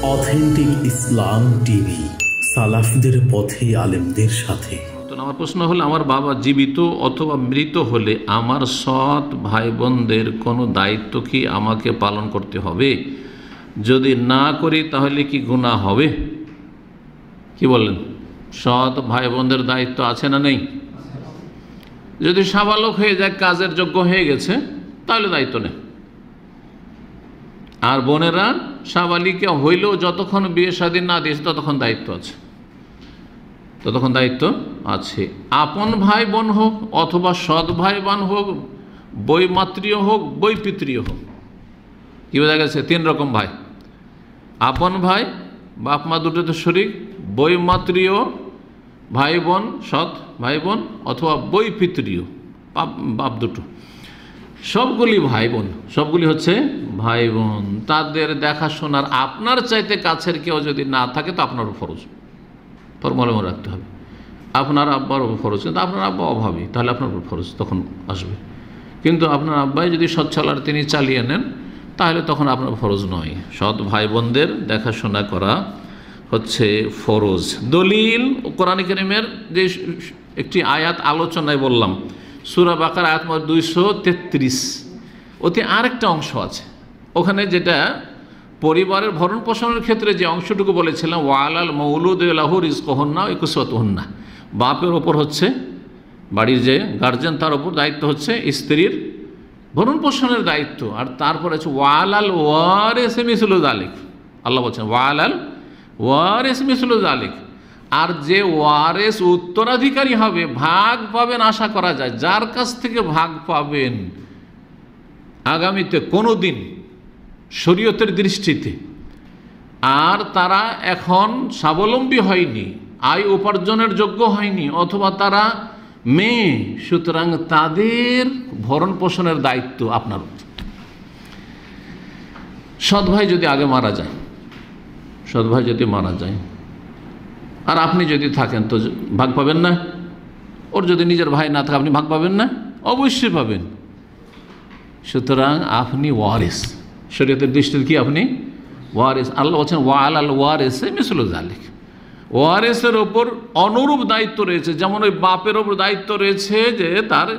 Authentic ইসলাম TV, সালাফদের পথে, আলেমদের সাথে। তো আমার প্রশ্ন হলো, আমার বাবা জীবিত অথবা মৃত হলে আমার সৎ ভাই বোনদের কোনো দায়িত্ব কি আমাকে পালন করতে হবে? যদি না করি তাহলে কি গুনাহ হবে? কি বলেন? সৎ ভাই বোনদের দায়িত্ব আছে না নেই? যদি সাবালক হয়ে যায়, কাজের যোগ্য হয়ে গেছে, তাহলে দায়িত্ব নেই। আর বোনেরা সাবালিকা হইলেও যতক্ষণ বিয়ে শাদী না দিয়েছে ততক্ষণ দায়িত্ব আছে, ততক্ষণ দায়িত্ব আছে। আপন ভাই বোন হোক অথবা সৎ ভাই বোন হোক, বৈমাতৃয় হোক বৈপিতৃয় হোক। কি বোঝা গেছে? তিন রকম ভাই: আপন ভাই, বাপ মা দুটোতে শরীক, বৈমাতৃয় ভাই বোন, সৎ ভাই বোন, অথবা বৈপিতৃয় বাপ দুটো। সবগুলি ভাই বোন, সবগুলি হচ্ছে ভাই বোন। তাদের দেখাশোনার আপনার চাইতে কাছের কেউ যদি না থাকে তো আপনারও ফরজ, ফরমালে মনে রাখতে হবে। আপনার আব্বার ফরজ, কিন্তু আপনার আব্বা অভাবী, তাহলে আপনার উপর ফরজ তখন আসবে। কিন্তু আপনার আব্বাই যদি সচ্ছল আর তিনি চালিয়ে নেন, তাহলে তখন আপনার ফরজ নয়। সৎ ভাই বোনদের দেখাশোনা করা হচ্ছে ফরজ। দলিল কোরআন কারীমের যে একটি আয়াত আলোচনায় বললাম, সূরা বাকারা আয়াত নম্বর 233, ওতে আরেকটা অংশ আছে। ওখানে যেটা পরিবারের ভরণ পোষণের ক্ষেত্রে যে অংশটুকু বলেছিলাম, ওয়ালাল মৌলুদ লাহু রিজকুহুন্না ওয়া কিসওয়াতুহুন্না, বাপের ওপর হচ্ছে, বাড়ির যে গার্জেন তার ওপর দায়িত্ব হচ্ছে স্ত্রীর ভরণ পোষণের দায়িত্ব। আর তারপরে আছে ওয়ালাল ওয়ারিসি মিসলু যালিক, আল্লাহ বলছেন ওয়ালাল ওয়ারিসি মিসলু যালিক। আর যে ওয়ারেস উত্তরাধিকারী হবে, ভাগ পাবেন আশা করা যায়, যার কাছ থেকে ভাগ পাবেন আগামীতে কোনো দিন শরীয়তের দৃষ্টিতে, আর তারা এখন স্বাবলম্বী হয়নি, আয় উপার্জনের যোগ্য হয়নি, অথবা তারা মেয়ে, সুতরাং তাদের ভরণ পোষণের দায়িত্ব আপনার। সৎ ভাই যদি আগে মারা যায়, সৎ ভাই যদি মারা যায় আর আপনি যদি থাকেন তো ভাগ পাবেন না? ওর যদি নিজের ভাই না থাকে আপনি ভাগ পাবেন না? অবশ্যই পাবেন। সুতরাং আপনি ওয়ারিস, শরীয়তের দৃষ্টিতে কি আপনি ওয়ারিস। আল্লাহ বলছেন ওয়ালাল ওয়ারিসি মিসলু যালিক, ওয়ারিসের ওপর অনুরূপ দায়িত্ব রয়েছে। যেমন ওই বাপের ওপর দায়িত্ব রয়েছে যে তার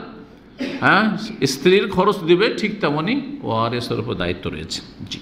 স্ত্রীর খরচ দিবে, ঠিক তেমনই ওয়ারিসের ওপর দায়িত্ব রয়েছে। জি।